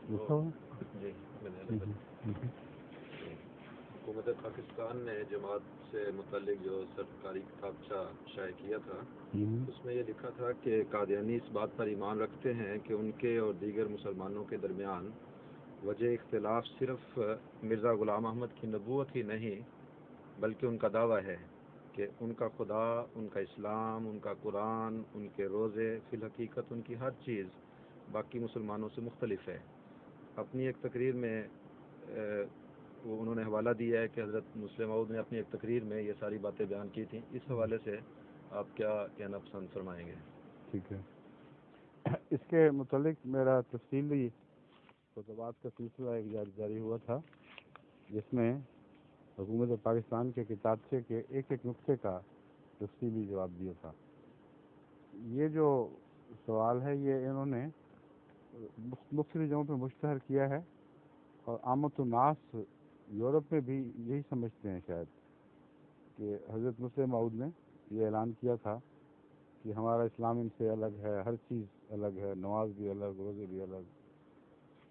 لکھا ہوا جی میں نے ہے؟ حکومت پاکستان نے جماعت سے متعلق جو سرکاری کتابچہ شائع کیا تھا اس میں یہ لکھا تھا کہ قادیانی اس بات پر ایمان رکھتے ہیں کہ ان کے اور دیگر مسلمانوں کے درمیان وجہ اختلاف صرف مرزا غلام احمد کی نبوت ہی نہیں بلکہ ان کا دعویٰ ہے کہ ان کا خدا، ان کا اسلام، ان کا قرآن، ان کے روزے، فی الحقیقت ان کی ہر چیز باقی مسلمانوں سے مختلف ہے۔ اپنی ایک تقریر میں وہ انہوں نے حوالہ دیا ہے کہ حضرت مسلم موعود نے اپنی ایک تقریر میں یہ ساری باتیں بیان کی تھیں۔ اس حوالے سے آپ کیا کہنا پسند فرمائیں گے؟ ٹھیک ہے، اس کے متعلق میرا تفصیلی خطبات کا سلسلہ ایک جاری ہوا تھا، جس میں حکومت پاکستان کے کتابچے کے ایک ایک نقطے کا تفصیلی جواب دیا تھا۔ یہ جو سوال ہے یہ انہوں نے مختلف جگہوں پہ مشتہر کیا ہے، اور عامت الناس یورپ میں بھی یہی سمجھتے ہیں شاید کہ حضرت مسلم موعود نے یہ اعلان کیا تھا کہ ہمارا اسلام ان سے الگ ہے، ہر چیز الگ ہے، نماز بھی الگ، روزے بھی الگ،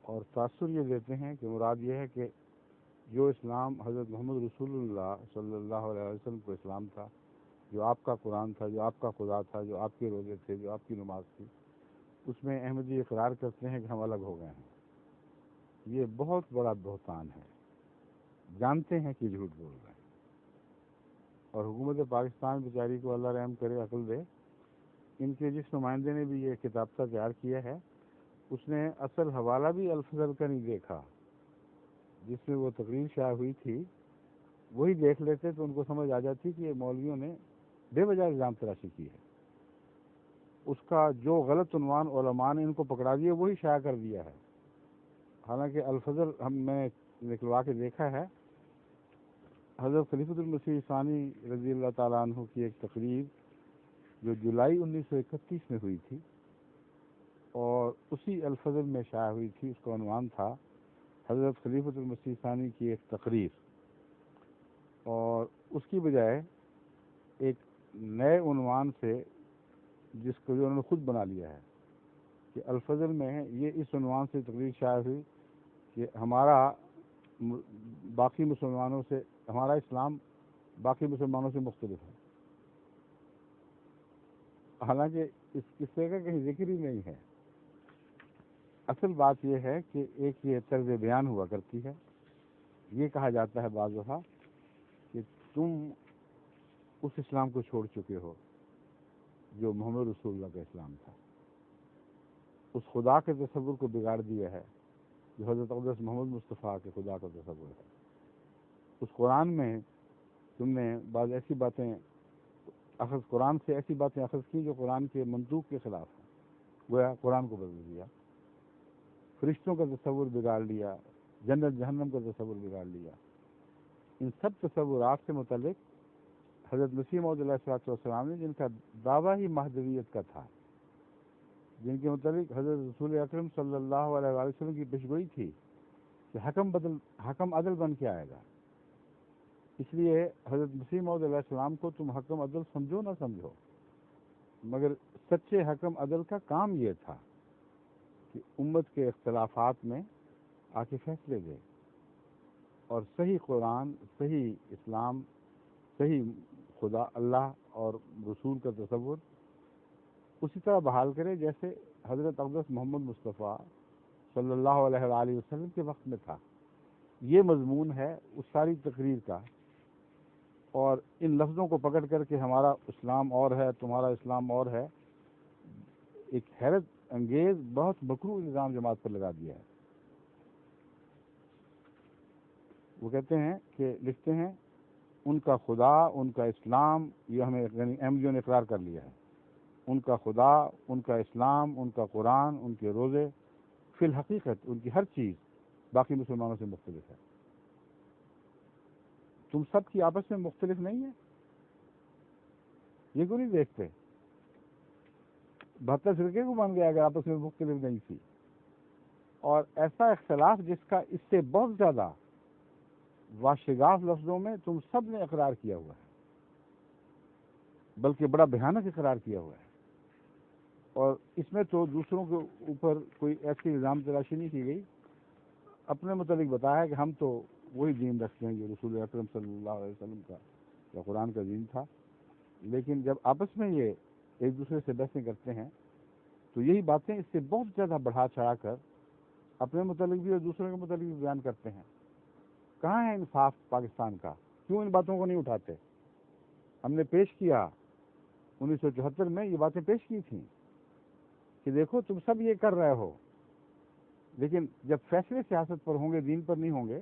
اور تاثر یہ دیتے ہیں کہ مراد یہ ہے کہ جو اسلام حضرت محمد رسول اللہ صلی اللہ علیہ وسلم کو اسلام تھا، جو آپ کا قرآن تھا، جو آپ کا خدا تھا، جو آپ کے روزے تھے، جو آپ کی نماز تھی، اس میں احمدی اقرار کرتے ہیں کہ ہم الگ ہو گئے ہیں۔ یہ بہت بڑا بہتان ہے، جانتے ہیں کہ جھوٹ بول رہے ہیں، اور حکومت پاکستان بیچاری کو اللہ رحم کرے، عقل دے، ان کے جس نمائندے نے بھی یہ کتابچہ تیار کیا ہے اس نے اصل حوالہ بھی الفضل کا نہیں دیکھا، جس میں وہ تقریر شائع ہوئی تھی وہی دیکھ لیتے تو ان کو سمجھ آ جاتی کہ یہ مولویوں نے بے وجہ الزام تراشی کی ہے۔ اس کا جو غلط عنوان علماء نے ان کو پکڑا دیا وہی شائع کر دیا ہے، حالانکہ الفضل میں نکلوا کے دیکھا ہے، حضرت خلیفۃ المسیح ثانی رضی اللہ تعالیٰ عنہ کی ایک تقریر جو جولائی 1931 میں ہوئی تھی اور اسی الفضل میں شائع ہوئی تھی، اس کا عنوان تھا حضرت خلیفۃ المسیح ثانی کی ایک تقریر، اور اس کی بجائے ایک نئے عنوان سے جس کو انہوں نے خود بنا لیا ہے کہ الفضل میں یہ اس عنوان سے تقریر شائع ہوئی کہ ہمارا باقی مسلمانوں سے، ہمارا اسلام باقی مسلمانوں سے مختلف ہے، حالانکہ اس قصے کا کہیں ذکر ہی نہیں ہے۔ اصل بات یہ ہے کہ ایک یہ طرز بیان ہوا کرتی ہے، یہ کہا جاتا ہے بعض دفعہ کہ تم اس اسلام کو چھوڑ چکے ہو جو محمد رسول اللہ کا اسلام تھا، اس خدا کے تصور کو بگاڑ دیا ہے جو حضرت اقدس محمد مصطفیٰ کے خدا کا تصور ہے۔ اس قرآن میں تم نے بعض ایسی باتیں قرآن سے ایسی باتیں اخذ کی جو قرآن کے منطوق کے خلاف ہیں، گویا قرآن کو بدل دیا، فرشتوں کا تصور بگاڑ لیا، جنت جہنم کا تصور بگاڑ لیا۔ ان سب تصورات سے متعلق حضرت مسیح موعود علیہ الصلوۃ والسلام نے، جن کا دعویٰ ہی مہدویت کا تھا، جن کے متعلق حضرت رسول اکرم صلی اللہ علیہ وآلہ وسلم کی پیشگوئی تھی کہ حکم عدل بن کے آئے گا، اس لیے حضرت مسیح موعود علیہ السلام کو تم حکم عدل سمجھو نہ سمجھو، مگر سچے حکم عدل کا کام یہ تھا کہ امت کے اختلافات میں آ کے فیصلے دے اور صحیح قرآن، صحیح اسلام، صحیح خدا اللہ اور رسول کا تصور اسی طرح بحال کرے جیسے حضرت اقدس محمد مصطفیٰ صلی اللہ علیہ وآلہ وسلم کے وقت میں تھا۔ یہ مضمون ہے اس ساری تقریر کا، اور ان لفظوں کو پکڑ کر کے ہمارا اسلام اور ہے، تمہارا اسلام اور ہے، ایک حیرت انگیز بہت مکروہ الزام جماعت پر لگا دیا ہے۔ وہ کہتے ہیں کہ لکھتے ہیں ان کا خدا، ان کا اسلام، یہ ہمیں یعنی احمدیوں نے اقرار کر لیا ہے، ان کا خدا، ان کا اسلام، ان کا قرآن، ان کے روزے، فی الحقیقت ان کی ہر چیز باقی مسلمانوں سے مختلف ہے۔ تم سب کی آپس میں مختلف نہیں ہے، یہ کیوں نہیں دیکھتے؟ 72 فرقے کو بن گیا اگر آپس میں مختلف نہیں تھی، اور ایسا اختلاف جس کا اس سے بہت زیادہ واشگاف لفظوں میں تم سب نے اقرار کیا ہوا ہے، بلکہ بڑا بھیانک اقرار کیا ہوا ہے، اور اس میں تو دوسروں کے اوپر کوئی ایسی الزام تراشی نہیں کی گئی اپنے متعلق بتایا کہ ہم تو وہی دین رکھتے ہیں جو رسول اکرم صلی اللہ علیہ وسلم کا یا قرآن کا دین تھا، لیکن جب آپس میں یہ ایک دوسرے سے بحثیں کرتے ہیں تو یہی باتیں اس سے بہت زیادہ بڑھا چڑھا کر اپنے متعلق بھی اور دوسروں کے متعلق بھی بیان کرتے ہیں۔ کہاں ہے انصاف پاکستان کا؟ کیوں ان باتوں کو نہیں اٹھاتے؟ ہم نے پیش کیا 1974 میں یہ باتیں پیش کی تھیں کہ دیکھو تم سب یہ کر رہے ہو، لیکن جب فیصلے سیاست پر ہوں گے، دین پر نہیں ہوں گے،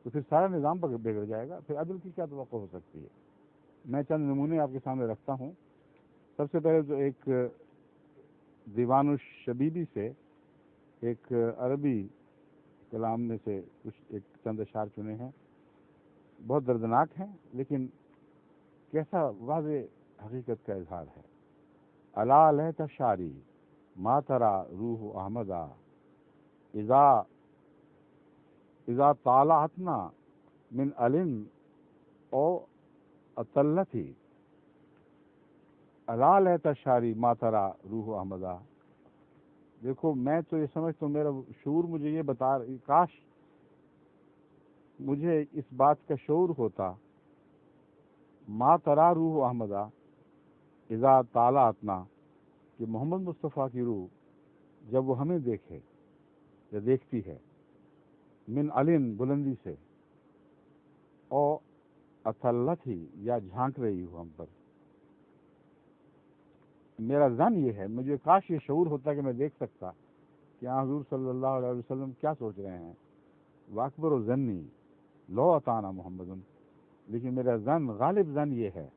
تو پھر سارا نظام بگڑ جائے گا، پھر عدل کی کیا توقع ہو سکتی ہے؟ میں چند نمونے آپ کے سامنے رکھتا ہوں۔ سب سے پہلے تو ایک دیوان الشبیبی سے ایک عربی کلام میں سے کچھ ایک چند اشعار چنے ہیں، بہت دردناک ہیں لیکن کیسا واضح حقیقت کا اظہار ہے۔ الا لیت شاری ما ترا روح احمدہ اذا طالعتنا من علم او اطلتی الا لیت شاری ما ترا روح احمدہ۔ دیکھو میں تو یہ سمجھتا ہوں، میرا شعور مجھے یہ بتا، کاش مجھے اس بات کا شعور ہوتا، ما ترا روح احمدہ اذا طالعتنا، کہ محمد مصطفیٰ کی روح جب وہ ہمیں دیکھے یا دیکھتی ہے، من علم بلندی سے، او اطلت ہی یا جھانک رہی ہو ہم پر، میرا ظن یہ ہے، مجھے کاش یہ شعور ہوتا کہ میں دیکھ سکتا کہ حضور صلی اللہ علیہ وسلم کیا سوچ رہے ہیں۔ واکبر و ظنی لو اطانا محمد، لیکن میرا ظن، غالب ظن یہ ہے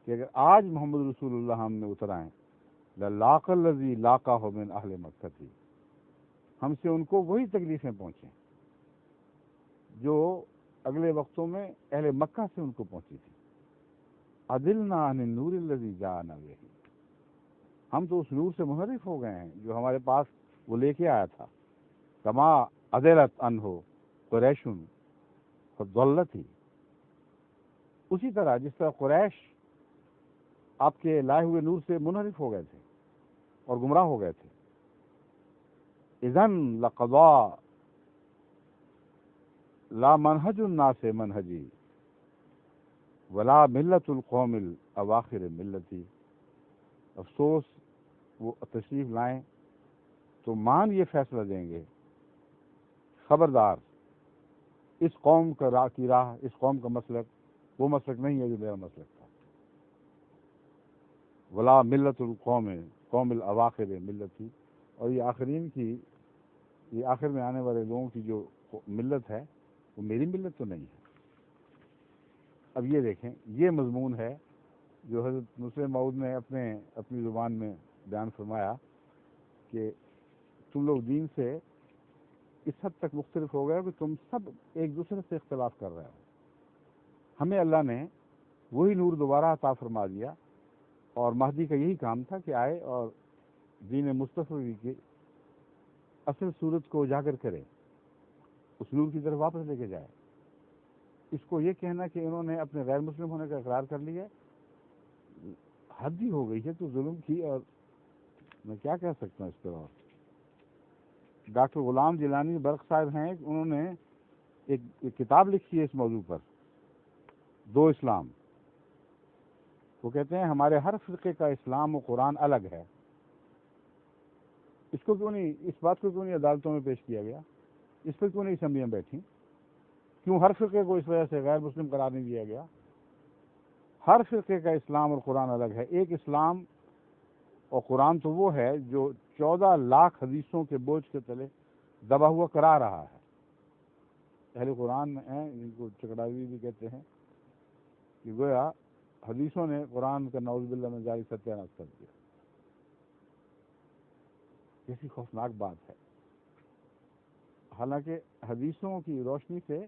کہ اگر آج محمد رسول اللہ ہم میں اتر آئیں، للاق الذی لاقہ من اہل مکہ تھی، ہم سے ان کو وہی تکلیفیں پہنچیں جو اگلے وقتوں میں اہل مکہ سے ان کو پہنچی تھی۔ عدلنا عن النور الذی جاءنا بہ، ہم تو اس نور سے منحرف ہو گئے ہیں جو ہمارے پاس وہ لے کے آیا تھا۔ کما عدلت عنہ قریش فضلت ہی، اسی طرح جس طرح قریش آپ کے لائے ہوئے نور سے منحرف ہو گئے تھے اور گمراہ ہو گئے تھے۔ اذن لقضا لا منہج الناس منہجی ولا ملت القوم الاواخر ملتی، افسوس وہ تشریف لائیں تو مان یہ فیصلہ دیں گے، خبردار اس قوم کی راہ، اس قوم کا مسلک وہ مسلک نہیں ہے جو میرا مسلک تھا۔ ولا ملت القوم قوم الاواخر ملتی، اور یہ آخرین کی، یہ آخر میں آنے والے لوگوں کی جو ملت ہے وہ میری ملت تو نہیں ہے۔ اب یہ دیکھیں، یہ مضمون ہے جو حضرت مسلم موعود نے اپنی زبان میں بیان فرمایا کہ تم لوگ دین سے اس حد تک مختلف ہو گئے کہ تم سب ایک دوسرے سے اختلاف کر رہے ہو۔ ہمیں اللہ نے وہی نور دوبارہ عطا فرما دیا، اور مہدی کا یہی کام تھا کہ آئے اور دین مصطفی کی اصل صورت کو اجاگر کرے، اس نور کی طرف واپس لے کے جائے۔ اس کو یہ کہنا کہ انہوں نے اپنے غیر مسلم ہونے کا اقرار کر لیا، حد ہی ہو گئی ہے تو ظلم کی، اور میں کیا کہہ سکتا ہوں اس پر۔ اور ڈاکٹر غلام جیلانی برق صاحب ہیں، انہوں نے ایک کتاب لکھی ہے اس موضوع پر، دو اسلام۔ وہ کہتے ہیں ہمارے ہر فرقے کا اسلام و قرآن الگ ہے۔ اس کو کیوں نہیں، اس بات کو کیوں نہیں عدالتوں میں پیش کیا گیا؟ اس پر کیوں نہیں اسمبلیاں بیٹھیں؟ کیوں ہر فرقے کو اس وجہ سے غیر مسلم قرار نہیں دیا گیا؟ ہر فرقے کا اسلام اور قرآن الگ ہے۔ ایک اسلام اور قرآن تو وہ ہے جو 14 لاکھ حدیثوں کے بوجھ کے تلے دبا ہوا کرا رہا ہے۔ اہل قرآن ہیں، جن کو چکڑاوی بھی کہتے ہیں، کہ گویا حدیثوں نے قرآن کا نعوذ باللہ میں جاری ستیہ ناش کر دیا۔ کیسی خوفناک بات ہے۔ حالانکہ حدیثوں کی روشنی سے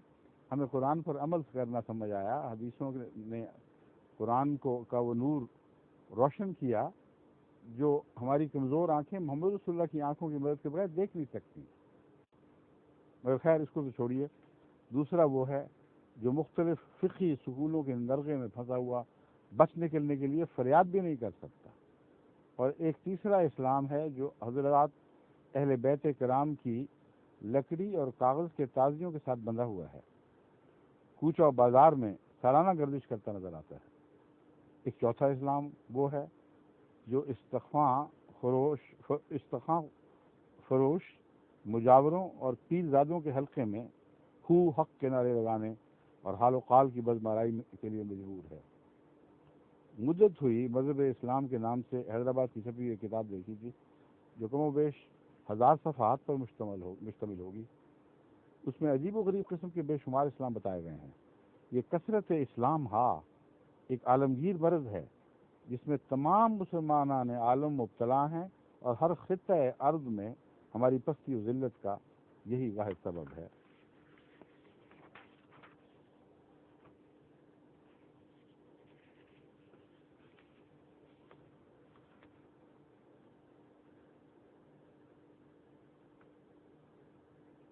ہمیں قرآن پر عمل کرنا سمجھ آیا، حدیثوں نے قرآن کا وہ نور روشن کیا جو ہماری کمزور آنکھیں محمد رسول اللہ کی آنکھوں کی مدد کے بغیر دیکھ نہیں سکتی۔ مگر خیر اس کو تو چھوڑیے۔ دوسرا وہ ہے جو مختلف فقہی سکولوں کے نرغے میں پھنسا ہوا بچ نکلنے کے لیے فریاد بھی نہیں کر سکتا۔ اور ایک تیسرا اسلام ہے جو حضرات اہل بیت کرام کی لکڑی اور کاغذ کے تازیوں کے ساتھ بندھا ہوا ہے، کوچہ و بازار میں سالانہ گردش کرتا نظر آتا ہے۔ ایک چوتھا اسلام وہ ہے جو استخواں فروش مجاوروں اور پیر زادوں کے حلقے میں حق کے نعرے لگانے اور حال و قال کی بزمارائی کے لیے مجبور ہے۔ مدت ہوئی مذہب اسلام کے نام سے حیدرآباد کی چھپی ہوئی کتاب دیکھی تھی جو کم و بیش 1000 صفحات پر مشتمل ہوگی۔ اس میں عجیب و غریب قسم کے بے شمار اسلام بتائے گئے ہیں۔ یہ کثرت اسلام ایک عالمگیر مرض ہے جس میں تمام مسلمانان عالم مبتلا ہیں، اور ہر خطہ ارض میں ہماری پستی و ذلت کا یہی واحد سبب ہے۔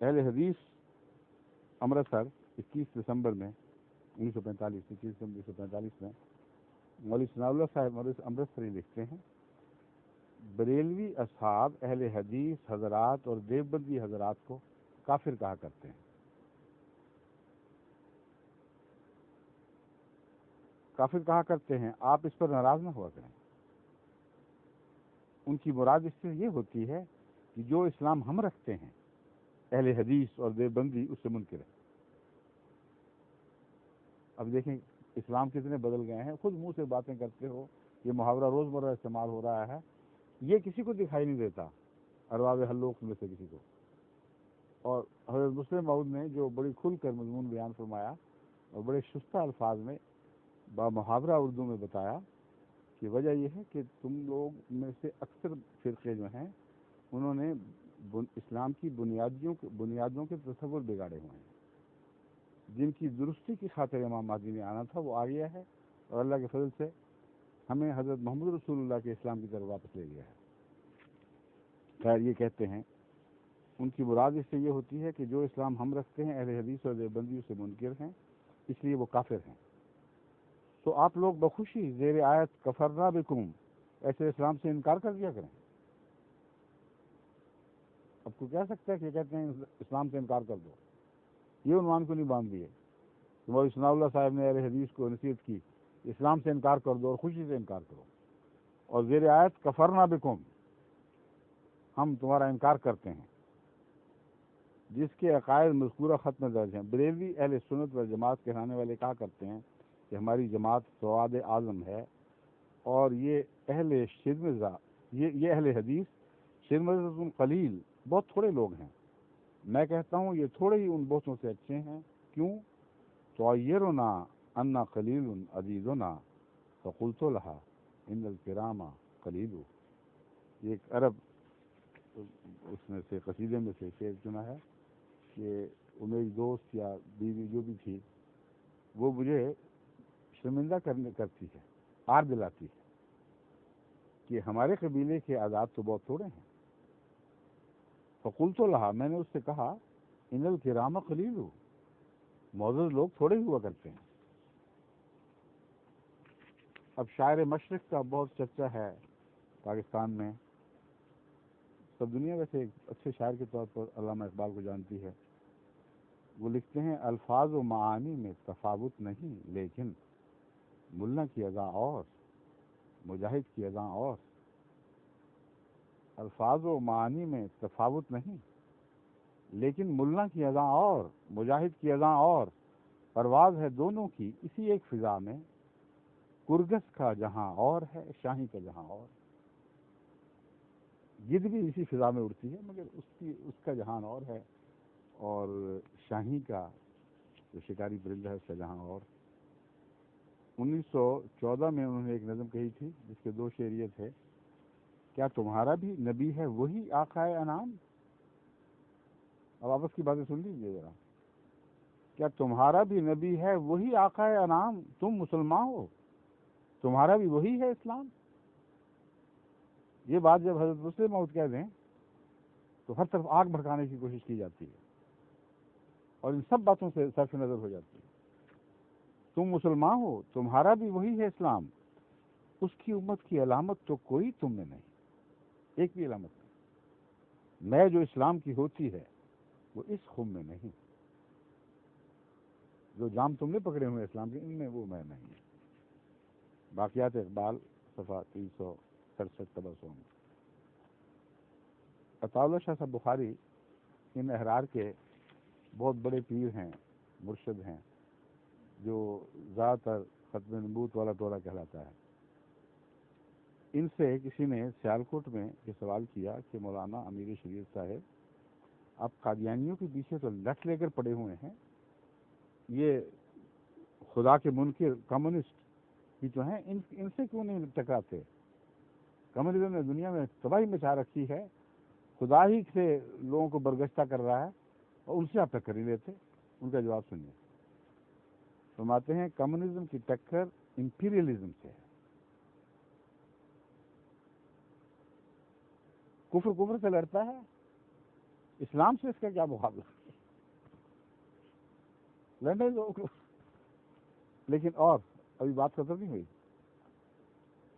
اہل حدیث امرتسر 21 دسمبر میں 1945 میں مولوی ثناء اللہ صاحب امرتسری لکھتے ہیں، بریلوی اصحاب اہل حدیث حضرات اور دیوبندی حضرات کو کافر کہا کرتے ہیں۔ کافر کہا کرتے ہیں، آپ اس پر ناراض نہ ہوا کریں۔ ان کی مراد اس سے یہ ہوتی ہے کہ جو اسلام ہم رکھتے ہیں اہل حدیث اور دیوبندی اس سے منکر ہے۔ اب دیکھیں اسلام کتنے بدل گئے ہیں، خود منہ سے باتیں کرتے ہو، یہ محاورہ روزمرہ استعمال ہو رہا ہے، یہ کسی کو دکھائی نہیں دیتا ارباب حلوق میں سے کسی کو۔ اور حضرت مسلم موعود نے جو بڑی کھل کر مضمون بیان فرمایا اور بڑے شستہ الفاظ میں با محاورہ اردو میں بتایا کہ وجہ یہ ہے کہ تم لوگ میں سے اکثر فرقے جو ہیں انہوں نے اسلام کی بنیادوں کے تصور بگاڑے ہوئے ہیں، جن کی درستی کی خاطر امام مہدی نے آنا تھا وہ آ گیا ہے، اور اللہ کے فضل سے ہمیں حضرت محمد رسول اللہ کے اسلام کی طرف واپس لے گیا ہے۔ خیر یہ کہتے ہیں ان کی مراد اس سے یہ ہوتی ہے کہ جو اسلام ہم رکھتے ہیں اہل حدیث اور دیوبندی سے منکر ہیں، اس لیے وہ کافر ہیں۔ تو آپ لوگ بخوشی زیر آیت کفرنا بکم ایسے اسلام سے انکار کر دیا کریں۔ اب کو کہہ سکتا ہے کہ کہتے ہیں اسلام سے انکار کر دو، یہ عنوان کو نہیں باندھ دیے۔ مولوی ثناء اللہ صاحب نے اہل حدیث کو نصیحت کی اسلام سے انکار کر دو اور خوشی سے انکار کرو، اور زیر آیت کفرنا بکم ہم تمہارا انکار کرتے ہیں، جس کے عقائد مذکورہ خط میں درج ہیں۔ بریلوی اہل سنت و جماعت کہلانے والے کہا کرتے ہیں کہ ہماری جماعت سواد اعظم ہے، اور یہ اہل حدیث شرمزہ قلیل بہت تھوڑے لوگ ہیں۔ میں کہتا ہوں یہ تھوڑے ہی ان بہتوں سے اچھے ہیں۔ کیوں؟ تعیرنا انا قلیل عزیزنا فقلت لها ان الکرام قلیل۔ یہ ایک عرب اس میں سے قصیدے میں سے شعر چنا ہے کہ وہ میری دوست یا بیوی جو بھی تھی وہ مجھے شرمندہ کرتی ہے، آر دلاتی ہے کہ ہمارے قبیلے کے آزاد تو بہت تھوڑے ہیں۔ فقلت لها میں نے اس سے کہا ان الکرام قلیل، معزز لوگ تھوڑے ہی ہوا کرتے ہیں۔ اب شاعر مشرق کا بہت چرچا ہے پاکستان میں، سب دنیا ویسے ایک اچھے شاعر کے طور پر علامہ اقبال کو جانتی ہے۔ وہ لکھتے ہیں الفاظ و معانی میں تفاوت نہیں، لیکن ملا کی اذا اور مجاہد کی اذا اور۔ الفاظ و معانی میں تفاوت نہیں، لیکن ملا کی اذا اور مجاہد کی اذا اور، پرواز ہے دونوں کی اسی ایک فضا میں، کرگس کا جہاں اور ہے شاہی کا جہاں اور۔ گدھ بھی اسی فضا میں اڑتی ہے مگر اس کا جہان اور ہے، اور شاہی کا جو شکاری پرندہ ہے اس کا جہاں اور۔ 1914 میں انہوں نے ایک نظم کہی تھی جس کے 2 شعر یہ تھے، کیا تمہارا بھی نبی ہے وہی آقائے انام؟ اب آپس کی باتیں سن لیجیے ذرا۔ کیا تمہارا بھی نبی ہے وہی آقائے انام؟ تم مسلمان ہو، تمہارا بھی وہی ہے اسلام؟ یہ بات جب حضرت مسلم موعود کہہ دیں تو ہر طرف آگ بھڑکانے کی کوشش کی جاتی ہے اور ان سب باتوں سے صرف نظر ہو جاتی ہے۔ تم مسلمان ہو، تمہارا بھی وہی ہے اسلام، اس کی امت کی علامت تو کوئی تم میں نہیں، ایک بھی علامت نہیں۔ میں جو اسلام کی ہوتی ہے وہ اس خم میں نہیں. جو جام تم نے پکڑے ہوئے اسلام کے، ان میں وہ میں نہیں. باقیات اقبال صفحہ 367 تبسم. عطا اللہ شاہ صاحب بخاری ان احرار کے بہت بڑے پیر ہیں، مرشد ہیں، جو زیادہ تر ختم نبوت والا ٹولہ کہلاتا ہے. ان سے کسی نے سیالکوٹ میں یہ سوال کیا کہ مولانا امیر شریعت صاحب، آپ قادیانیوں کے پیچھے تو لٹ لے کر پڑے ہوئے ہیں، یہ خدا کے منکر کمیونسٹ بھی تو ہیں، ان سے کیوں نہیں ٹکراتے؟ کمیونزم نے دنیا میں تباہی مچا رکھی ہے، خدا ہی سے لوگوں کو برگشتہ کر رہا ہے، اور ان سے آپ ٹکر ہی لیتے. ان کا جواب سنیے. فرماتے ہیں کمیونزم کی ٹکر امپیریلزم سے ہے. کفر کفر سے لڑتا ہے، اسلام سے اس کا کیا مقابلہ؟ لڑنے لوگ. لیکن اور ابھی بات ختم نہیں ہوئی.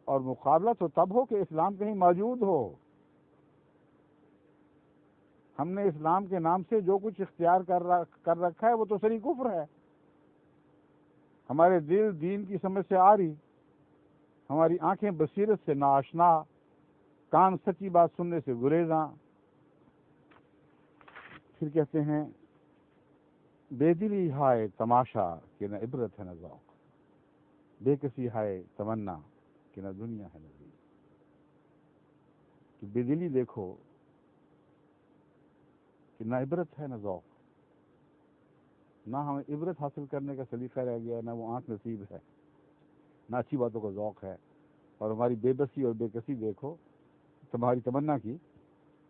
اور مقابلہ تو تب ہو کہ اسلام کہیں موجود ہو. ہم نے اسلام کے نام سے جو کچھ اختیار کر رکھا ہے وہ تو صریح کفر ہے. ہمارے دل دین کی سمجھ سے آ رہی، ہماری آنکھیں بصیرت سے ناآشنا، کان سچی بات سننے سے گریزاں. پھر کہتے ہیں بے دلی ہائے تماشا کہ نہ عبرت ہے نہ ذوق، بے کسی ہائے تمنا کہ نہ دنیا ہے نہ دین. کہ بے دلی دیکھو کہ نہ عبرت ہے نہ ذوق، نہ ہمیں عبرت حاصل کرنے کا سلیقہ رہ گیا، نہ وہ آنکھ نصیب ہے، نہ اچھی باتوں کا ذوق ہے. اور ہماری بے بسی اور بے کسی دیکھو تمہاری تمنا کی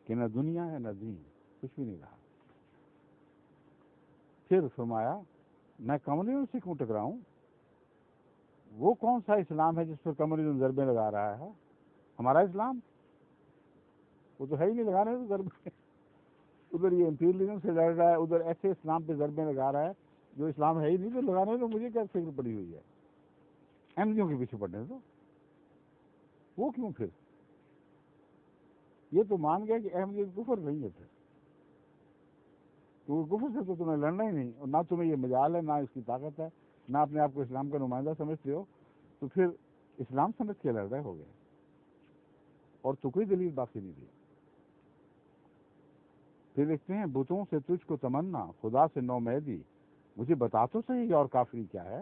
کہ نہ دنیا ہے نہ دین، کچھ بھی نہیں رہا. پھر فرمایا میں کمیونزم سے کیوں ٹکراؤں؟ وہ کون سا اسلام ہے جس پر کمیونزم ضربیں لگا رہا ہے؟ ہمارا اسلام وہ تو ہے ہی نہیں لگانے تو ضربیں. ادھر یہ امپیریلزم سے لڑ رہا ہے، ادھر ایسے اسلام پہ ضربیں لگا رہا ہے جو اسلام ہے ہی نہیں. تو لگانے تو مجھے کیا فکر پڑی ہوئی ہے احمدیوں کے پیچھے پڑنے. تو وہ کیوں؟ پھر یہ تو مان گیا کہ احمدیت کفر نہیں ہے. پھر تو کفر سے تو تمہیں لڑنا ہی نہیں، اور نہ تمہیں یہ مجال ہے، نہ اس کی طاقت ہے، نہ اپنے آپ کو اسلام کا نمائندہ سمجھتے ہو. تو پھر اسلام سمجھ کے لڑ رہے ہو گئے، اور تو کوئی دلیل باقی نہیں دی. پھر لکھتے ہیں بتوں سے تجھ کو تمنا، خدا سے نومیدی، مجھے بتا تو صحیح اور کافری کیا ہے؟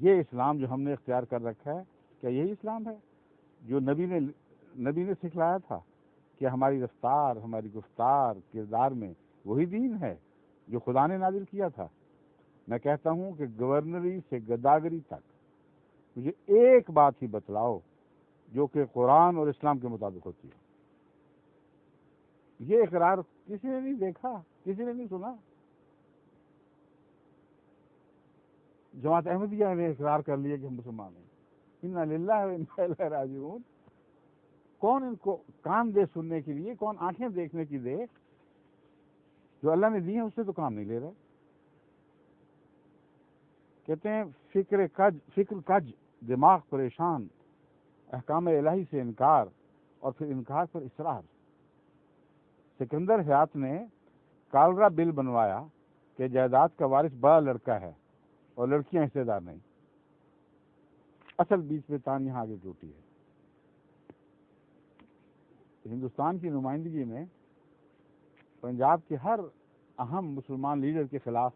یہ اسلام جو ہم نے اختیار کر رکھا ہے، کیا یہی اسلام ہے جو نبی نے سکھلایا تھا؟ کہ ہماری رفتار، ہماری گفتار، کردار میں وہی دین ہے جو خدا نے نازل کیا تھا؟ میں کہتا ہوں کہ گورنری سے گداگری تک مجھے ایک بات ہی بتلاؤ جو کہ قرآن اور اسلام کے مطابق ہوتی ہے. یہ اقرار کسی نے نہیں دیکھا، کسی نے نہیں سنا. جماعت احمدیہ نے اقرار کر لیا کہ ہم مسلمان ہیں، انا للہ و انا الیہ راجعون. کون ان کو کان دے سننے کے لیے، کون آنکھیں دیکھنے کی دے؟ جو اللہ نے دی ہیں اس سے تو کام نہیں لے رہے. کہتے ہیں فکر کج دماغ پریشان، احکام الہی سے انکار، اور پھر انکار پر اصرار. سکندر حیات نے کالرا بل بنوایا کہ جائیداد کا وارث بڑا لڑکا ہے اور لڑکیاں حصے دار نہیں. اصل بیچ میں تان یہاں آگے ٹوٹی ہے. ہندوستان کی نمائندگی میں پنجاب کے ہر اہم مسلمان لیڈر کے خلاف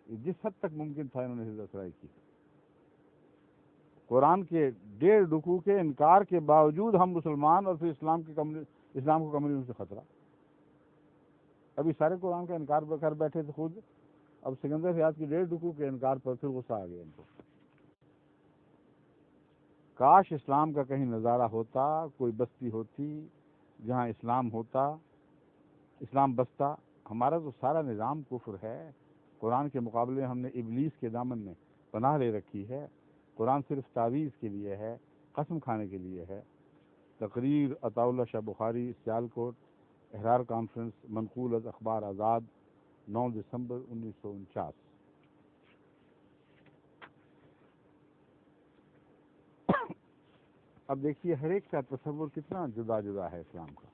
جس حد تک ممکن تھا انہوں نے حضرت سرائی کی. قرآن کے 1.5 ڈکو کے انکار کے باوجود ہم مسلمان، اور پھر اسلام کو کمیونزم سے خطرہ. ابھی سارے قرآن کا انکار کر بیٹھے تھے خود، اب سکندر حیات کی 1.5 ڈکو کے انکار پر پھر غصہ آ گیا ان کو. کاش اسلام کا کہیں نظارہ ہوتا، کوئی بستی ہوتی جہاں اسلام ہوتا، اسلام بستا. ہمارا تو سارا نظام کفر ہے. قرآن کے مقابلے ہم نے ابلیس کے دامن میں پناہ لے رکھی ہے. قرآن صرف تعویذ کے لیے ہے، قسم کھانے کے لیے ہے. تقریر عطا اللہ شاہ بخاری، سیالکوٹ، احرار کانفرنس، منقول از اخبار آزاد، 9 دسمبر 1949. اب دیکھیے ہر ایک کا تصور کتنا جدا جدا ہے اسلام کا.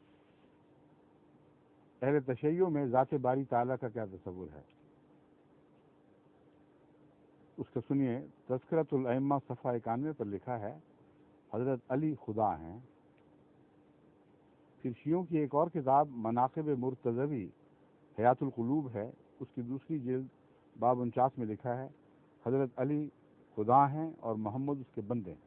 اہل تشیع میں ذات باری تعالیٰ کا کیا تصور ہے، اس کا سنیے۔ تذکرۃ الائمہ صفحہ 91 پر لکھا ہے حضرت علی خدا ہیں۔ پھر شیعوں کی ایک اور کتاب مناقب مرتضوی حیات القلوب ہے، اس کی دوسری جلد باب 49 میں لکھا ہے حضرت علی خدا ہیں اور محمد اس کے بندے ہیں۔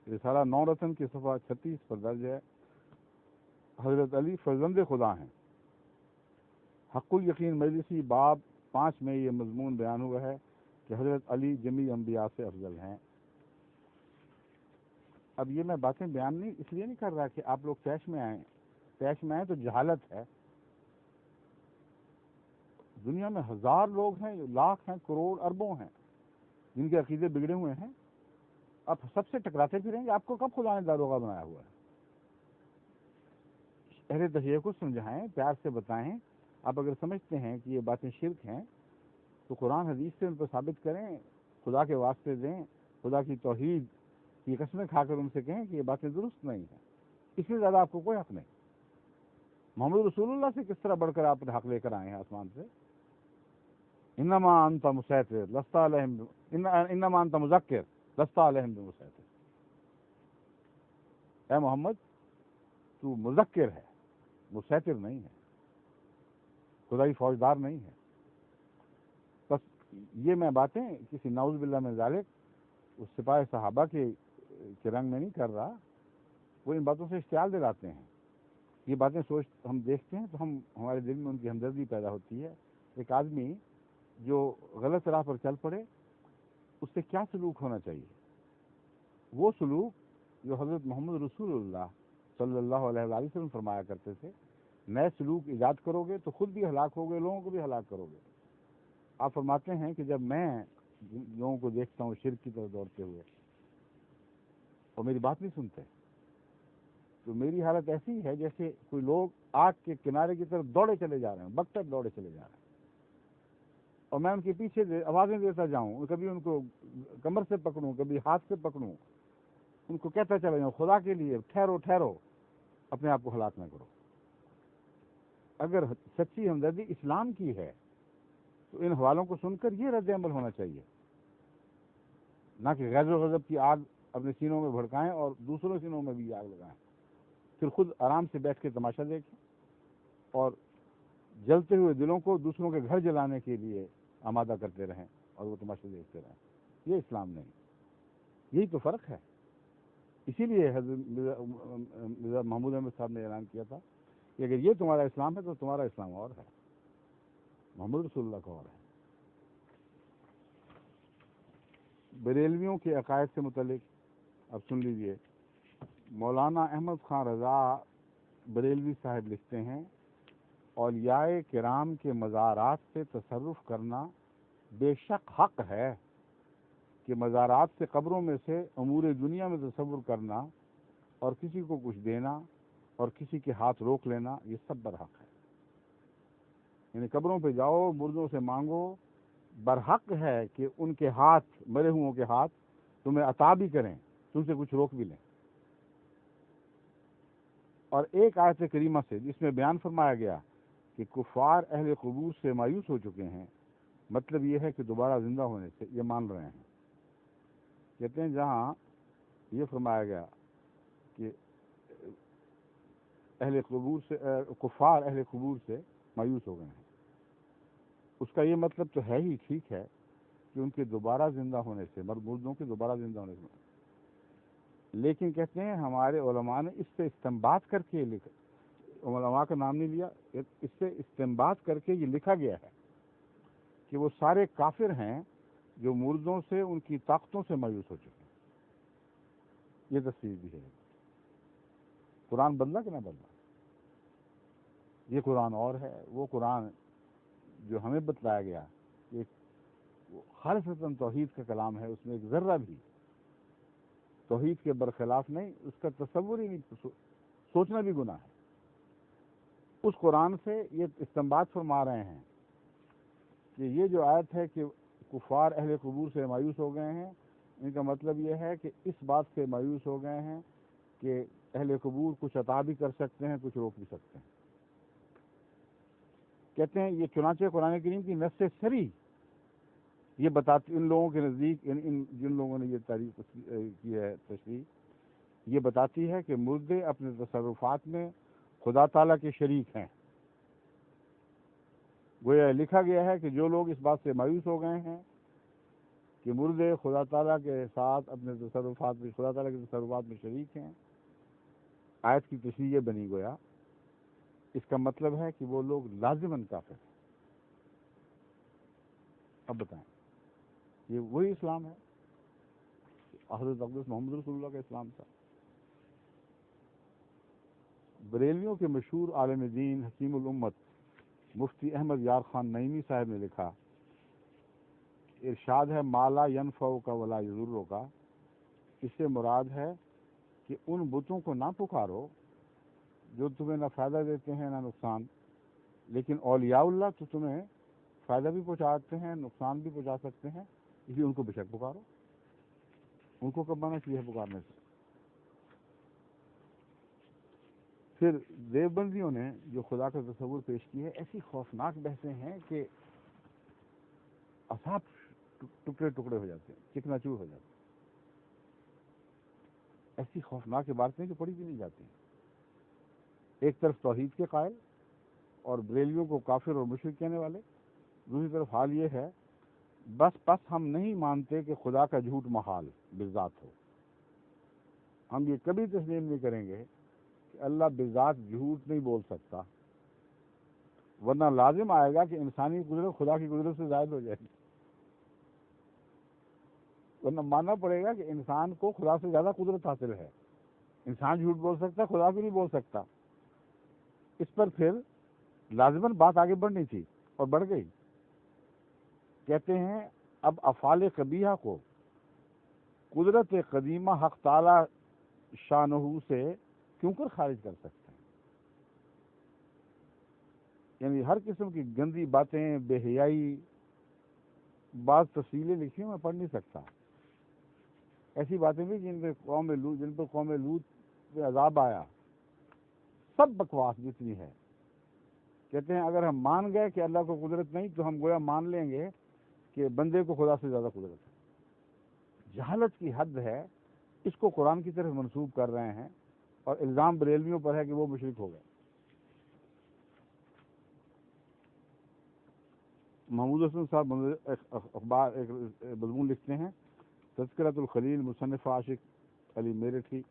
رسالہ نو رتن کی صفحہ 36 پر درج ہے حضرت علی فرزند خدا ہیں۔ حق الیقین مجلسی باب 5 میں یہ مضمون بیان ہوا ہے کہ حضرت علی جمیع انبیاء سے افضل ہیں۔ اب یہ میں باتیں بیان نہیں اس لیے نہیں کر رہا کہ آپ لوگ طیش میں آئیں تو جہالت ہے۔ دنیا میں ہزار لوگ ہیں، لاکھ ہیں، کروڑ اربوں ہیں جن کے عقیدے بگڑے ہوئے ہیں، آپ سب سے ٹکراتے پھریں گے۔ آپ کو کب خدا نے داروغہ بنایا ہوا ہے؟ اہل تشیع کو سمجھائیں، پیار سے بتائیں۔ آپ اگر سمجھتے ہیں کہ یہ باتیں شرک ہیں تو قرآن حدیث سے ان کو ثابت کریں، خدا کے واسطے دیں، خدا کی توحید کی قسمیں کھا کر ان سے کہیں کہ یہ باتیں درست نہیں ہیں۔ اس سے زیادہ آپ کو کوئی حق نہیں۔ محمد رسول اللہ سے کس طرح بڑھ کر آپ حق لے کر آئے ہیں آسمان سے؟ انما انت مسیطر لست علیہم، انما انت مذکر لست علیہم بمسیطر۔ اے محمد تو مذکر ہے، مسیطر نہیں ہے، خدائی فوجدار نہیں ہے۔ بس یہ میں باتیں کسی نعوذ باللہ من ذالک اس سپاہ صحابہ کے رنگ میں نہیں کر رہا، وہ ان باتوں سے اشتعال دلاتے ہیں۔ یہ باتیں ہم دیکھتے ہیں تو ہمارے دل میں ان کی ہمدردی پیدا ہوتی ہے۔ ایک آدمی جو غلط راہ پر چل پڑے اس سے کیا سلوک ہونا چاہیے؟ وہ سلوک جو حضرت محمد رسول اللہ صلی اللہ علیہ وآلہ وسلم فرمایا کرتے تھے، نئے سلوک ایجاد کرو گے تو خود بھی ہلاک ہوگے، لوگوں کو بھی ہلاک کرو گے۔ آپ فرماتے ہیں کہ جب میں لوگوں کو دیکھتا ہوں شرک کی طرف دوڑتے ہوئے اور میری بات نہیں سنتے تو میری حالت ایسی ہے جیسے کوئی لوگ آگ کے کنارے کی طرف دوڑے چلے جا رہے ہیں، بغتت دوڑے چلے جا رہے ہیں، اور میں ان کے پیچھے آوازیں دیتا جاؤں، کبھی ان کو کمر سے پکڑوں، کبھی ہاتھ سے پکڑوں، ان کو کہتا چلا جاؤں خدا کے لیے ٹھہرو ٹھہرو، اپنے آپ کو ہلاک نہ کرو۔ اگر سچی ہمدردی اسلام کی ہے تو ان حوالوں کو سن کر یہ رد عمل ہونا چاہیے، نہ کہ غیظ و غضب کی آگ اپنے سینوں میں بھڑکائیں اور دوسروں سینوں میں بھی آگ لگائیں، پھر خود آرام سے بیٹھ کے تماشا دیکھیں اور جلتے ہوئے دلوں کو دوسروں کے گھر جلانے کے لیے آمادہ کرتے رہیں اور وہ تماشا دیکھتے رہیں۔ یہ اسلام نہیں، یہی تو فرق ہے۔ اسی لیے حضرت مرزا محمود احمد صاحب نے اعلان کیا تھا کہ اگر یہ تمہارا اسلام ہے تو تمہارا اسلام اور ہے، محمد رسول اللہ کا اور ہے۔ بریلویوں کے عقائد سے متعلق اب سن لیجئے۔ مولانا احمد خان رضا بریلوی صاحب لکھتے ہیں، اولیاء کرام کے مزارات سے تصرف کرنا بے شک حق ہے کہ مزارات سے قبروں میں سے امور دنیا میں تصور کرنا اور کسی کو کچھ دینا اور کسی کے ہاتھ روک لینا یہ سب برحق ہے۔ یعنی قبروں پہ جاؤ، مردوں سے مانگو، برحق ہے کہ ان کے ہاتھ، مرے ہوں کے ہاتھ تمہیں عطا بھی کریں، تم سے کچھ روک بھی لیں۔ اور ایک آیت کریمہ سے جس میں بیان فرمایا گیا کہ کفار اہل قبور سے مایوس ہو چکے ہیں، مطلب یہ ہے کہ دوبارہ زندہ ہونے سے یہ مان رہے ہیں۔ کہتے ہیں جہاں یہ فرمایا گیا کہ اہل قبور سے کفار اہل قبور سے مایوس ہو گئے ہیں، اس کا یہ مطلب تو ہے ہی ٹھیک ہے کہ ان کے دوبارہ زندہ ہونے سے، مردوں کے دوبارہ زندہ ہونے سے، لیکن کہتے ہیں ہمارے علماء نے اس سے استنباط کر کے لکھا، علماء کا نام نہیں لیا، اس سے استنباط کر کے یہ لکھا گیا ہے کہ وہ سارے کافر ہیں جو مردوں سے، ان کی طاقتوں سے مایوس ہو چکے ہیں۔ یہ تصویر بھی ہے۔ قرآن بدلا کہ نہ بدلا؟ یہ قرآن اور ہے، وہ قرآن جو ہمیں بتلایا گیا کہ خالصتاً توحید کا کلام ہے، اس میں ایک ذرہ بھی توحید کے برخلاف نہیں، اس کا تصور ہی نہیں، سوچنا بھی گناہ ہے۔ اس قرآن سے یہ استنباط فرما رہے ہیں کہ یہ جو آیت ہے کہ کفار اہل قبور سے مایوس ہو گئے ہیں، ان کا مطلب یہ ہے کہ اس بات سے مایوس ہو گئے ہیں کہ اہل قبور کچھ عطا بھی کر سکتے ہیں، کچھ روک بھی سکتے ہیں۔ کہتے ہیں یہ چنانچہ قرآن کریم کی نص سری یہ بتاتی، ان لوگوں کے نزدیک جن لوگوں نے یہ تعریف کی ہے تشریح، یہ بتاتی ہے کہ مردے اپنے تصرفات میں خدا تعالیٰ کے شریک ہیں۔ گویا لکھا گیا ہے کہ جو لوگ اس بات سے مایوس ہو گئے ہیں کہ مردے خدا تعالیٰ کے ساتھ اپنے تصرفات میں، خدا تعالیٰ کے تصرفات میں شریک ہیں، آیت کی تشریح یہ بنی گویا اس کا مطلب ہے کہ وہ لوگ لازماً کافر ہیں۔ اب بتائیں، یہ وہی اسلام ہے، حضرت اقدس محمد رسول اللہ کا اسلام تھا۔ بریلویوں کے مشہور عالم دین حکیم الامت مفتی احمد یار خان نعیمی صاحب نے لکھا، ارشاد ہے مالا ینفع کا ولا یضر کا، اس سے مراد ہے کہ ان بتوں کو نہ پکارو جو تمہیں نہ فائدہ دیتے ہیں نہ نقصان، لیکن اولیاء اللہ تو تمہیں فائدہ بھی پہنچاتے ہیں، نقصان بھی پہنچا سکتے ہیں، اس لیے ان کو بے شک پکارو۔ ان کو کب منع کیا ہے پکارنے سے؟ پھر دیوبندیوں نے جو خدا کا تصور پیش کی ہے، ایسی خوفناک بحثیں ہیں کہ اصحاب ٹکڑے ٹکڑے ہو جاتے ہیں، چکنا چور ہو جاتے ہیں۔ ایسی خوفناک عبارتیں جو پڑھی بھی نہیں جاتی ہیں۔ ایک طرف توحید کے قائل اور بریلویوں کو کافر اور مشرک کہنے والے، دوسری طرف حال یہ ہے بس ہم نہیں مانتے کہ خدا کا جھوٹ محال بذات ہو۔ ہم یہ کبھی تسلیم نہیں کریں گے کہ اللہ بذات جھوٹ نہیں بول سکتا، ورنہ لازم آئے گا کہ انسانی قدرت خدا کی قدرت سے زائد ہو جائے گی، ورنہ ماننا پڑے گا کہ انسان کو خدا سے زیادہ قدرت حاصل ہے۔ انسان جھوٹ بول سکتا، خدا بھی نہیں بول سکتا۔ اس پر پھر لازماً بات آگے بڑھنی تھی اور بڑھ گئی۔ کہتے ہیں اب افعال قبیحہ کو قدرت قدیمہ حق تعالی شانہ سے کیوں کر خارج کر سکتے ہیں؟ یعنی ہر قسم کی گندی باتیں، بے حیائی، بعض تفصیلیں لکھی میں پڑھ نہیں سکتا، ایسی باتیں بھی جن پر قوم لوط پہ عذاب آیا، سب بکواس جتنی ہے۔ کہتے ہیں اگر ہم مان گئے کہ اللہ کو قدرت نہیں تو ہم گویا مان لیں گے کہ بندے کو خدا سے زیادہ قدرت ہے۔ جہالت کی حد ہے، اس کو قرآن کی طرف منسوب کر رہے ہیں اور الزام بریلویوں پر ہے کہ وہ مشرک ہو گئے۔ محمود حسن صاحب اخبار ایک مضمون لکھتے ہیں، تذکرۃ الخلیل مصنف عاشق علی میرٹھی،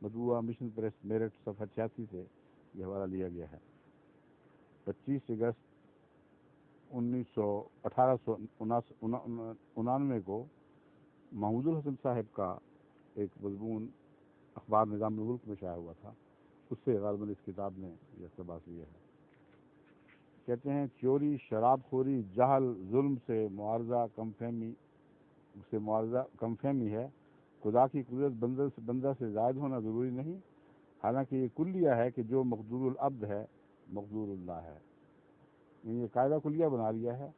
مطبوعہ مشن پریس میرٹھ، صفحہ 86 سے یہ حوالہ لیا گیا ہے۔ 25 اگست 1899 کو محمود الحسن صاحب کا ایک مضمون اخبار نظام الملک میں شائع ہوا تھا، اس سے غالباً اس کتاب نے یہ اقتباس لیا ہے۔ کہتے ہیں چوری، شراب خوری، جہل، ظلم سے معارضہ کم فہمی ہے۔ خدا کی قدرت بندہ سے زائد ہونا ضروری نہیں، حالانکہ یہ کلیہ ہے کہ جو مقدور العبد ہے مقدور اللہ ہے۔ یہ قاعدہ کلیہ بنا لیا ہے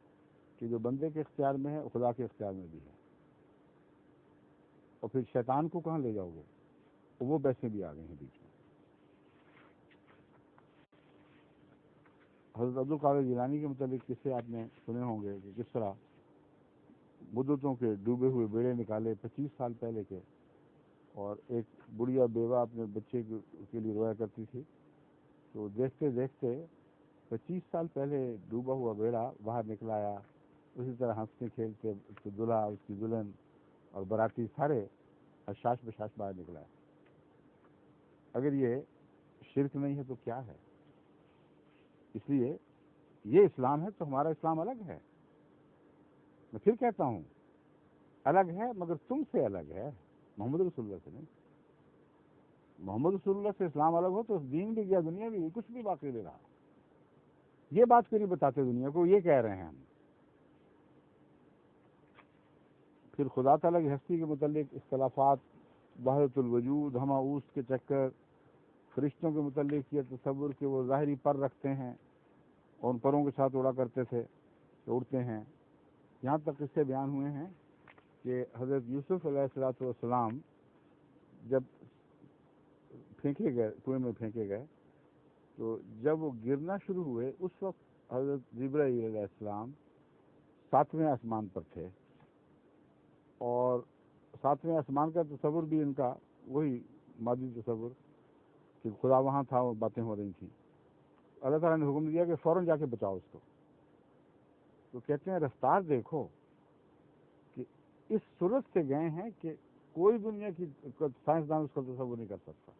کہ جو بندے کے اختیار میں ہے وہ خدا کے اختیار میں بھی ہے۔ اور پھر شیطان کو کہاں لے جاؤ گے؟ وہ بحثیں بھی آ گئی ہیں بیچ میں۔ حضرت عبد القادر جیلانی کے متعلق قصے آپ نے سنے ہوں گے کہ کس طرح مدتوں کے ڈوبے ہوئے بیڑے نکالے 25 سال پہلے کے، اور ایک بڑھیا بیوہ اپنے بچے کے لیے رویا کرتی تھی، تو دیکھتے دیکھتے 25 سال پہلے ڈوبا ہوا بیڑا باہر نکلایا، اسی طرح ہنستے کھیلتے اس کے دلہا، اس کی دلہن اور باراتی سارے حشاش بشاش باہر نکلایا۔ اگر یہ شرک نہیں ہے تو کیا ہے؟ اس لیے یہ اسلام ہے تو ہمارا اسلام الگ ہے۔ میں پھر کہتا ہوں الگ ہے، مگر تم سے الگ ہے، محمد رسول اللہ سے نہیں۔ محمد رسول اللہ سے اسلام الگ ہو تو دین بھی گیا، دنیا بھی، کچھ بھی باقی نہیں رہا۔ یہ بات کیوں نہیں بتاتے دنیا کو؟ یہ کہہ رہے ہیں ہم۔ پھر خدا تعالیٰ کی ہستی کے متعلق اختلافات، وحدت الوجود، ہمہ اوست کے چکر، فرشتوں کے متعلق یہ تصور کہ وہ ظاہری پر رکھتے ہیں اور ان پروں کے ساتھ اڑا کرتے تھے تو اڑتے ہیں۔ یہاں تک اس سے بیان ہوئے ہیں کہ حضرت یوسف علیہ السلام جب پھینکے گئے، کنویں میں پھینکے گئے، تو جب وہ گرنا شروع ہوئے اس وقت حضرت جبرائیل علیہ السلام 7ویں آسمان پر تھے، اور 7ویں آسمان کا تصور بھی ان کا وہی مادی تصور کہ خدا وہاں تھا، وہ باتیں ہو رہی تھیں۔ اللہ تعالیٰ نے حکم دیا کہ فوراً جا کے بچاؤ اس کو۔ تو کہتے ہیں رفتار دیکھو کہ اس صورت سے گئے ہیں کہ کوئی دنیا کی سائنسدان اس کا تصور نہیں کر سکتا۔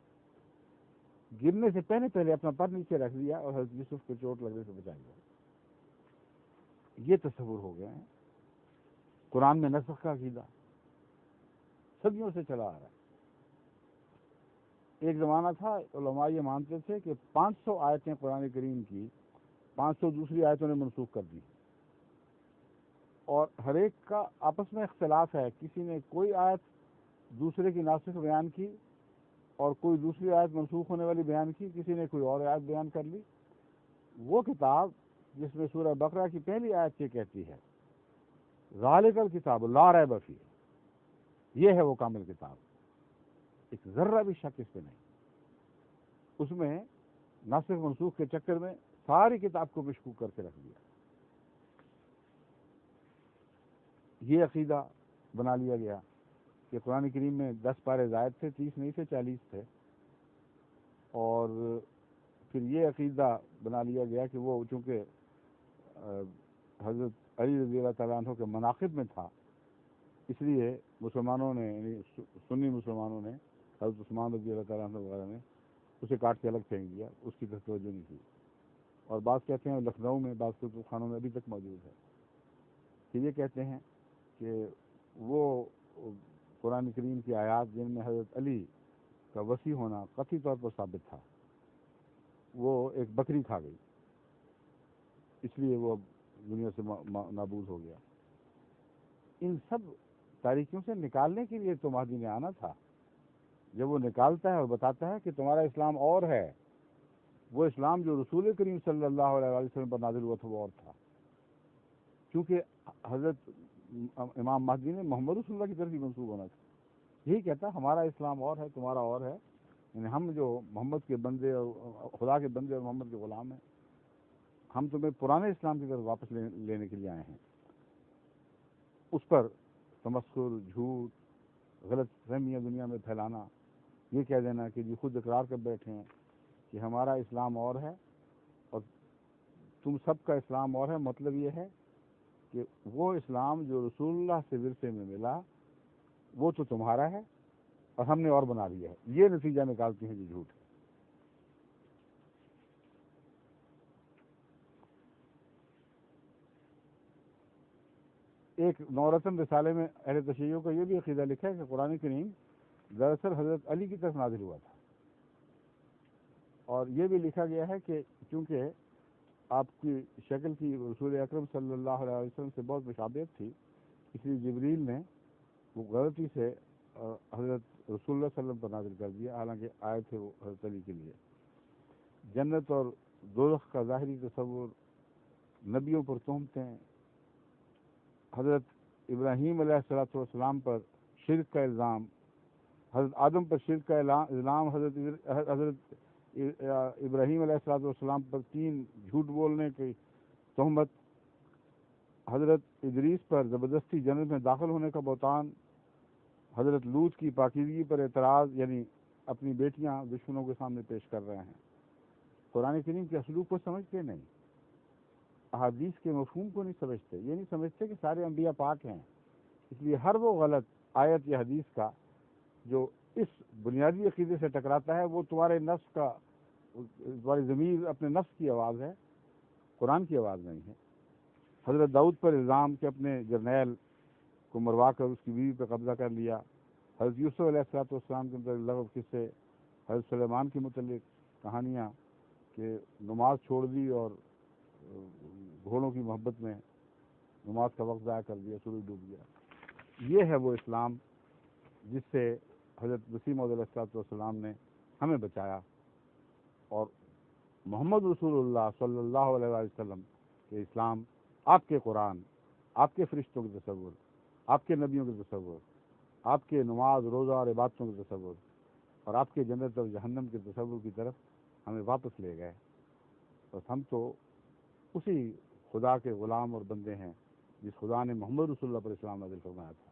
گرنے سے پہلے اپنا پر نیچے رکھ دیا اور حضرت یوسف کو چوٹ لگنے سے بچا لیا۔ یہ تصور ہو گئے ہیں۔ قرآن میں نسخ کا عقیدہ صدیوں سے چلا آ رہا ہے۔ ایک زمانہ تھا علماء یہ مانتے تھے کہ 500 آیتیں قرآن کریم کی 500 دوسری آیتوں نے منسوخ کر دی، اور ہر ایک کا آپس میں اختلاف ہے، کسی نے کوئی آیت دوسرے کی ناسخ بیان کی اور کوئی دوسری آیت منسوخ ہونے والی بیان کی، کسی نے کوئی اور آیت بیان کر لی۔ وہ کتاب جس میں سورہ بقرہ کی پہلی آیت یہ کہتی ہے ذالک الکتاب لا ریب فیہ، یہ ہے وہ کامل کتاب، ایک ذرہ بھی شک اس پہ نہیں۔ اس میں ناسخ منسوخ کے چکر میں ساری کتاب کو مشکوک کر کے رکھ دیا۔ یہ عقیدہ بنا لیا گیا کہ قرآن کریم میں 10 پارے زائد تھے، 30 نہیں تھے، 40 تھے، اور پھر یہ عقیدہ بنا لیا گیا کہ وہ چونکہ حضرت علی رضی اللہ تعالیٰ عنہ کے مناقب میں تھا، اس لیے مسلمانوں نے، یعنی سنی مسلمانوں نے، حضرت عثمان رضی اللہ تعالیٰ عنہ وغیرہ نے اسے کاٹ کے الگ پھینک دیا، اس کی توجہ نہیں کی۔ اور بعض کہتے ہیں لکھنؤ میں، بعض کتب خانوں میں ابھی تک موجود ہے، کہ یہ کہتے ہیں کہ وہ قرآن کریم کی آیات جن میں حضرت علی کا وسیع ہونا قطعی طور پر ثابت تھا، وہ ایک بکری کھا گئی، اس لیے وہ دنیا سے نابود ہو گیا۔ ان سب تاریکیوں سے نکالنے کے لیے تو مہدی نے آنا تھا۔ جب وہ نکالتا ہے اور بتاتا ہے کہ تمہارا اسلام اور ہے، وہ اسلام جو رسول کریم صلی اللہ علیہ وسلم پر نازل ہوا تھا وہ اور تھا، کیونکہ حضرت امام مہدی نے محمد رسول اللہ کی طرف ہی منسوب ہونا تھا۔ یہی کہتا ہمارا اسلام اور ہے، تمہارا اور ہے، یعنی ہم جو محمد کے بندے اور خدا کے بندے اور محمد کے غلام ہیں، ہم تمہیں پرانے اسلام کی طرف واپس لینے کے لیے آئے ہیں۔ اس پر تمسخر، جھوٹ، غلط فہمیاں دنیا میں پھیلانا، یہ کہہ دینا کہ جی خود اقرار کر بیٹھے ہیں کہ ہمارا اسلام اور ہے اور تم سب کا اسلام اور ہے، مطلب یہ ہے کہ وہ اسلام جو رسول اللہ سے ورثے میں ملا وہ تو تمہارا ہے اور ہم نے اور بنا لیا ہے، یہ نتیجہ نکالتے ہیں جی جھوٹ ہے۔ ایک نورتن رسالے میں اہل تشیعوں کا یہ بھی عقیدہ لکھا ہے کہ قرآن کریم دراصل حضرت علی کی طرف نازل ہوا تھا، اور یہ بھی لکھا گیا ہے کہ چونکہ آپ کی شکل کی رسول اکرم صلی اللہ علیہ وسلم سے بہت مشابہت تھی، اس لیے جبریل نے وہ غلطی سے حضرت رسول اللہ صلی اللہ علیہ وسلم پر نازل کر دیا، حالانکہ آئے تھے وہ حضرت علی کے لیے۔ جنت اور دوزخ کا ظاہری تصور، نبیوں پر تہمتیں، حضرت ابراہیم علیہ السلام پر شرک کا الزام، حضرت آدم پر شرک کا الزام، حضرت ابراہیم علیہ السلام پر 3 جھوٹ بولنے کی تہمت، حضرت ادریس پر زبردستی جنت میں داخل ہونے کا بہتان، حضرت لوط کی پاکیزگی پر اعتراض، یعنی اپنی بیٹیاں دشمنوں کے سامنے پیش کر رہے ہیں۔ قرآن کریم کے اسلوب کو سمجھتے نہیں، احادیث کے مفہوم کو نہیں سمجھتے، یہ نہیں سمجھتے کہ سارے انبیاء پاک ہیں، اس لیے ہر وہ غلط آیت یا حدیث کا جو اس بنیادی عقیدے سے ٹکراتا ہے وہ تمہارے نفس کا، تمہاری ضمیر اپنے نفس کی آواز ہے، قرآن کی آواز نہیں ہے۔ حضرت داؤد پر الزام کہ اپنے جرنیل کو مروا کر اس کی بیوی پہ قبضہ کر لیا، حضرت یوسف علیہ السلام کے متعلق لغو قصے، حضرت سلیمان کے متعلق کہانیاں کہ نماز چھوڑ دی اور گھوڑوں کی محبت میں نماز کا وقت ضائع کر دیا، سورج ڈوب گیا۔ یہ ہے وہ اسلام جس سے حضرت مسیح موعود علیہ السلام نے ہمیں بچایا، اور محمد رسول اللہ صلی اللہ علیہ وسلم کے اسلام، آپ کے قرآن، آپ کے فرشتوں کے تصور، آپ کے نبیوں کے تصور، آپ کے نماز، روزہ اور عبادتوں کے تصور، اور آپ کے جنت اور جہنم کے تصور کی طرف ہمیں واپس لے گئے. بس ہم تو اسی خدا کے غلام اور بندے ہیں جس خدا نے محمد رسول اللہ پر اسلام نازل فرمایا تھا،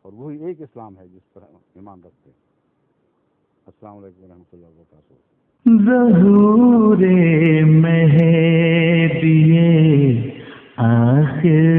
اور وہی ایک اسلام ہے جس پر ہم ایمان رکھتے ہیں. السلام علیکم ورحمۃ اللہ وبرکاتہ. ظہور مہدی آخر